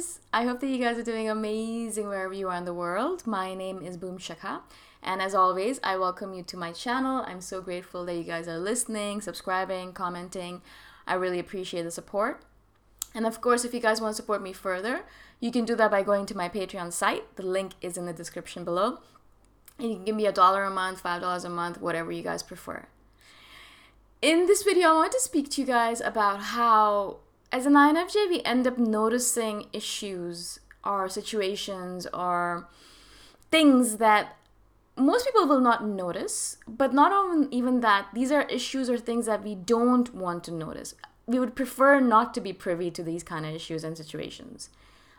guys. I hope that you guys are doing amazing wherever you are in the world. My name is Shikha, and as always, I welcome you to my channel. I'm so grateful that you guys are listening, subscribing, commenting. I really appreciate the support. And of course, if you guys want to support me further, you can do that by going to my Patreon site. The link is in the description below. And you can give me $1 a month, $5 a month, whatever you guys prefer. In this video, I want to speak to you guys about how, as an INFJ, we end up noticing issues or situations or things that most people will not notice, but not even that, these are issues or things that we don't want to notice. We would prefer not to be privy to these kind of issues and situations.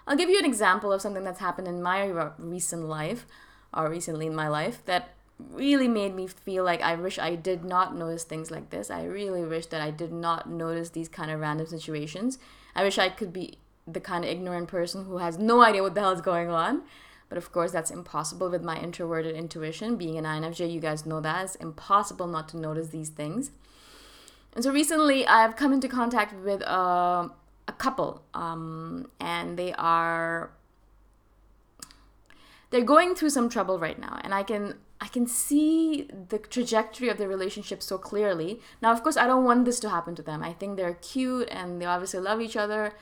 I'll give you an example of something that's happened in my recent life, or recently in my life, that really made me feel like I wish I did not notice things like this. I really wish that I did not notice these kind of random situations. I wish I could be the kind of ignorant person who has no idea what the hell is going on. But of course, that's impossible with my introverted intuition. Being an INFJ, you guys know that. It's impossible not to notice these things. And so recently, I've come into contact with a couple, and they're going through some trouble right now, and I can see the trajectory of the relationship so clearly. Now, of course, I don't want this to happen to them. I think they're cute and they obviously love each other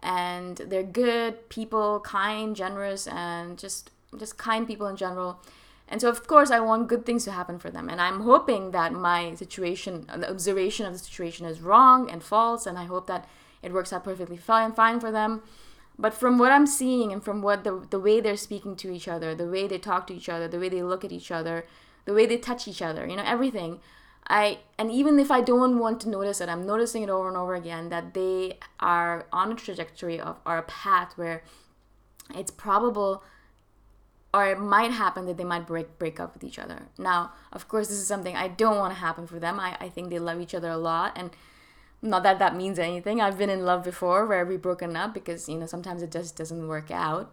and they're good people, kind, generous, and just kind people in general. And so, of course, I want good things to happen for them. And I'm hoping that my situation, the observation of the situation is wrong and false, and I hope that it works out perfectly fine for them. But from what I'm seeing and from what the way they're speaking to each other, the way they talk to each other, the way they look at each other, the way they touch each other, everything, and even if I don't want to notice it, I'm noticing it over and over again, that they are on a trajectory or a path where it's probable or it might happen that they might break up with each other. Now, of course, this is something I don't want to happen for them. I think they love each other a lot, and not that that means anything. I've been in love before where we've broken up because, sometimes it just doesn't work out.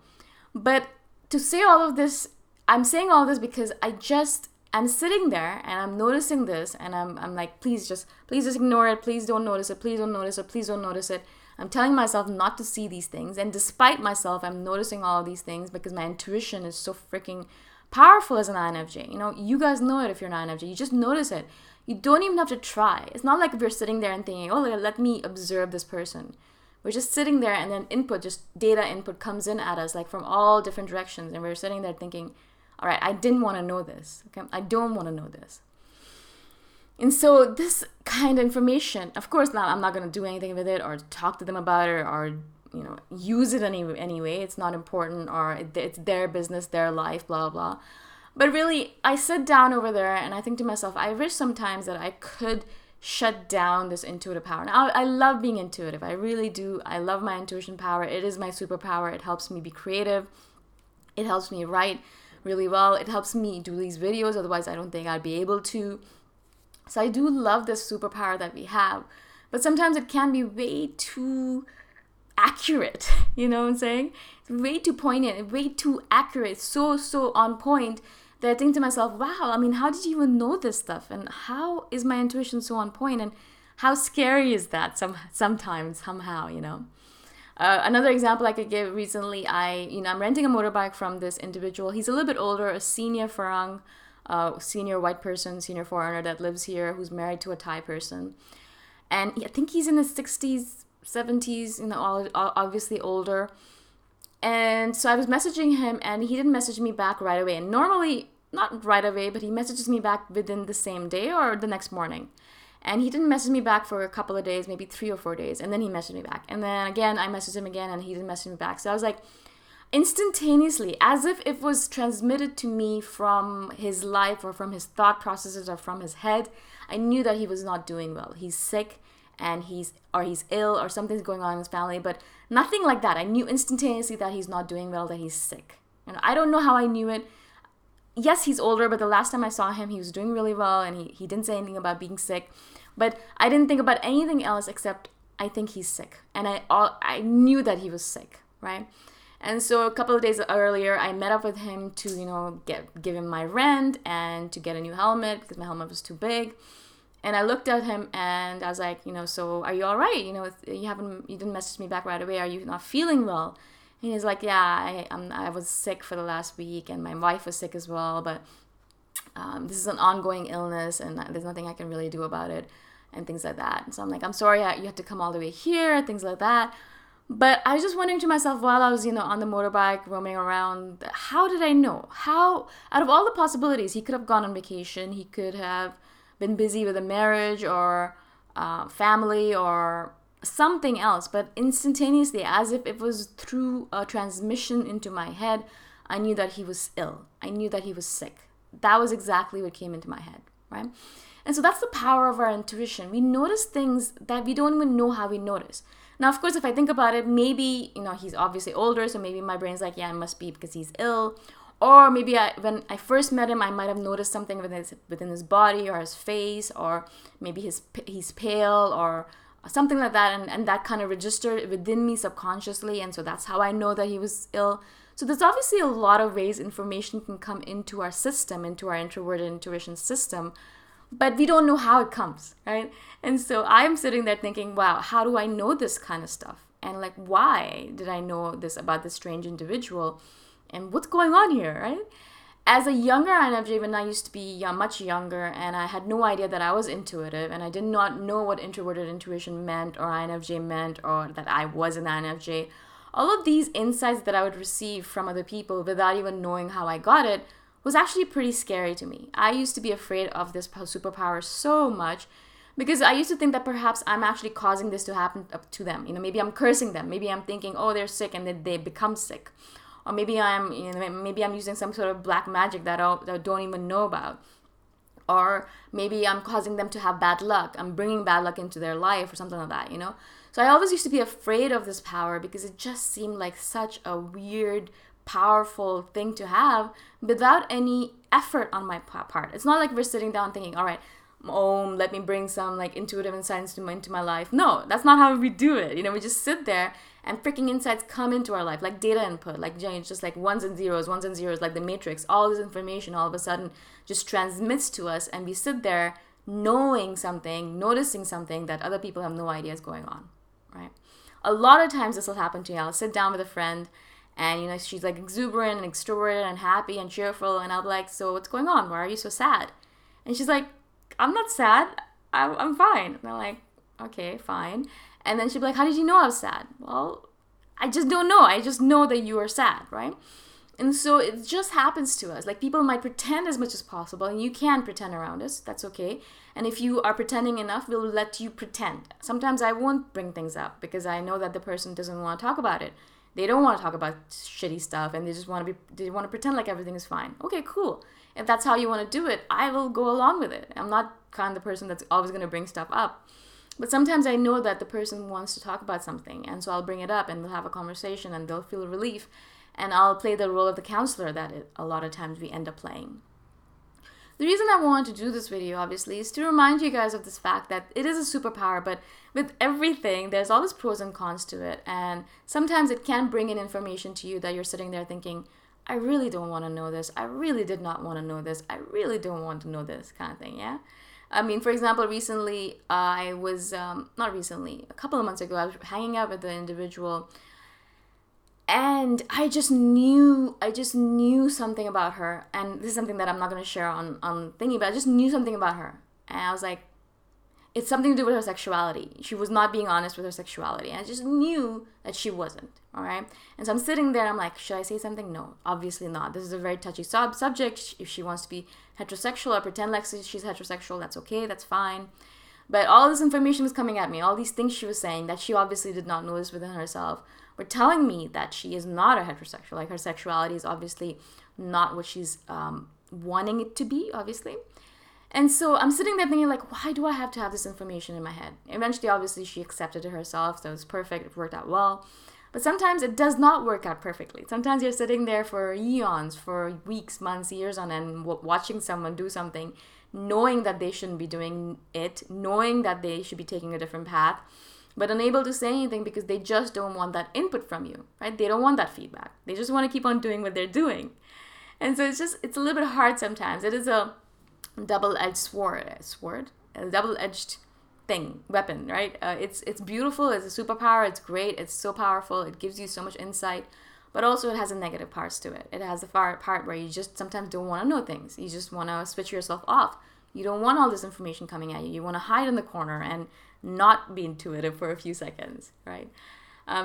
But to say all of this, I'm saying all this because I'm sitting there and I'm noticing this, and I'm like, please just ignore it. Please don't notice it. Please don't notice it. Please don't notice it. I'm telling myself not to see these things. And despite myself, I'm noticing all of these things because my intuition is so freaking powerful as an INFJ. You guys know it if you're an INFJ. You just notice it. You don't even have to try. It's not like if you're sitting there and thinking, oh, let me observe this person. We're just sitting there, and then data input comes in at us, like from all different directions. And we're sitting there thinking, all right, I didn't want to know this. Okay, I don't want to know this. And so this kind of information, of course, now I'm not going to do anything with it or talk to them about it or, use it anyway. It's not important, or it's their business, their life, blah, blah. But really, I sit down over there and I think to myself, I wish sometimes that I could shut down this intuitive power. Now, I love being intuitive. I really do. I love my intuition power. It is my superpower. It helps me be creative. It helps me write really well. It helps me do these videos. Otherwise, I don't think I'd be able to. So I do love this superpower that we have. But sometimes it can be way too accurate. You know what I'm saying? It's way too poignant, way too accurate, so on point that I think to myself, wow, how did you even know this stuff? And how is my intuition so on point? And how scary is that sometimes, somehow, Another example I could give recently, I'm renting a motorbike from this individual. He's a little bit older, a senior Farang, senior white person, senior foreigner that lives here, who's married to a Thai person. And I think he's in his 60s, 70s, obviously older. And so I was messaging him, and he didn't message me back right away. And normally, not right away, but he messages me back within the same day or the next morning. And he didn't message me back for a couple of days, maybe 3 or 4 days. And then he messaged me back. And then again, I messaged him again, and he didn't message me back. So I was like, instantaneously, as if it was transmitted to me from his life or from his thought processes or from his head, I knew that he was not doing well. He's sick, and he's ill, or something's going on in his family, but nothing like that. I knew instantaneously that he's not doing well, that he's sick. And I don't know how I knew it. Yes, he's older, but the last time I saw him, he was doing really well, and he didn't say anything about being sick. But I didn't think about anything else except I think he's sick. And I knew that he was sick, right? And so a couple of days earlier, I met up with him to, give him my rent and to get a new helmet because my helmet was too big. And I looked at him and I was like, so are you all right? You didn't message me back right away. Are you not feeling well? And he's like, yeah, I was sick for the last week, and my wife was sick as well, but this is an ongoing illness, and there's nothing I can really do about it, and things like that. And so I'm like, I'm sorry you had to come all the way here, things like that. But I was just wondering to myself while I was, on the motorbike roaming around, how did I know? How, out of all the possibilities, he could have gone on vacation, he could have been busy with a marriage or family or something else, but instantaneously, as if it was through a transmission into my head, I knew that he was ill. I knew that he was sick. That was exactly what came into my head, right? And so that's the power of our intuition. We notice things that we don't even know how we notice. Now, of course, if I think about it, maybe, he's obviously older, so maybe my brain's like, yeah, it must be because he's ill. Or maybe when I first met him, I might have noticed something within his body or his face, or maybe he's pale or something like that, and that kind of registered within me subconsciously, and so that's how I know that he was ill. So there's obviously a lot of ways information can come into our system, into our introverted intuition system, but we don't know how it comes, right? And so I'm sitting there thinking, wow, how do I know this kind of stuff? And like, why did I know this about this strange individual? And what's going on here, right? As a younger INFJ, when I used to be much younger, and I had no idea that I was intuitive, and I did not know what introverted intuition meant, or INFJ meant, or that I was an INFJ, all of these insights that I would receive from other people without even knowing how I got it was actually pretty scary to me. I used to be afraid of this superpower so much because I used to think that perhaps I'm actually causing this to happen to them. Maybe I'm cursing them. Maybe I'm thinking, oh, they're sick, and then they become sick. Or maybe I'm using some sort of black magic that I don't even know about. Or maybe I'm causing them to have bad luck. I'm bringing bad luck into their life or something like that, So I always used to be afraid of this power because it just seemed like such a weird, powerful thing to have without any effort on my part. It's not like we're sitting down thinking, all right, let me bring some like intuitive insights into my life. No, that's not how we do it. We just sit there and freaking insights come into our life, like data input, like just like ones and zeros, like the matrix. All this information all of a sudden just transmits to us, and we sit there knowing something, noticing something that other people have no idea is going on, right? A lot of times this will happen to me. I'll sit down with a friend, and she's like exuberant and extroverted and happy and cheerful, and I'll be like, so what's going on? Why are you so sad? And she's like, I'm not sad. I'm fine. And I'm like, okay, fine. And then she'd be like, how did you know I was sad? Well, I just don't know. I just know that you are sad, right? And so it just happens to us. Like, people might pretend as much as possible, and you can pretend around us. That's okay. And if you are pretending enough, we'll let you pretend. Sometimes I won't bring things up because I know that the person doesn't want to talk about it. They don't want to talk about shitty stuff, and they just want to pretend like everything is fine. Okay, cool. If that's how you want to do it, I will go along with it. I'm not kind of the person that's always going to bring stuff up. But sometimes I know that the person wants to talk about something, and so I'll bring it up, and we'll have a conversation, and they'll feel relief, and I'll play the role of the counselor that a lot of times we end up playing. The reason I wanted to do this video, obviously, is to remind you guys of this fact that it is a superpower, but with everything, there's all these pros and cons to it, and sometimes it can bring in information to you that you're sitting there thinking, I really don't want to know this, I really did not want to know this, I really don't want to know this, kind of thing, yeah? I mean, for example, recently, a couple of months ago, I was hanging out with an individual, and I just knew something about her, and this is something that I'm not going to share on thingy, but I just knew something about her, and I was like, it's something to do with her sexuality. She was not being honest with her sexuality, and I just knew that she wasn't, all right? And so I'm sitting there, and I'm like, should I say something? No, obviously not. This is a very touchy subject. If she wants to be heterosexual or pretend like she's heterosexual, that's okay, that's fine. But all this information was coming at me, all these things she was saying that she obviously did not notice within herself were telling me that she is not a heterosexual. Like, her sexuality is obviously not what she's wanting it to be, obviously. And so I'm sitting there thinking, like, why do I have to have this information in my head? Eventually, obviously, she accepted it herself, so it was perfect, it worked out well. But sometimes it does not work out perfectly. Sometimes you're sitting there for eons, for weeks, months, years on end, watching someone do something, knowing that they shouldn't be doing it, knowing that they should be taking a different path, but unable to say anything because they just don't want that input from you, right? They don't want that feedback. They just want to keep on doing what they're doing. And so it's a little bit hard sometimes. It is a double-edged sword, a double-edged weapon, right? It's beautiful. It's a superpower. It's great. It's so powerful. It gives you so much insight, but also it has a negative parts to it. It has the part where you just sometimes don't want to know things. You just want to switch yourself off. You don't want all this information coming at you. You want to hide in the corner and not be intuitive for a few seconds, right?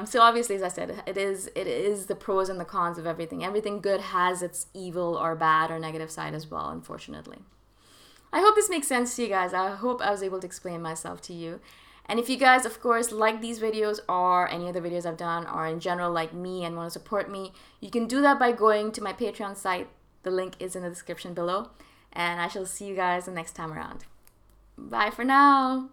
So obviously, as I said, it is the pros and the cons of everything. Everything good has its evil or bad or negative side as well, unfortunately. I hope this makes sense to you guys. I hope I was able to explain myself to you. And if you guys, of course, like these videos or any other videos I've done, or in general like me and want to support me, you can do that by going to my Patreon site. The link is in the description below. And I shall see you guys the next time around. Bye for now.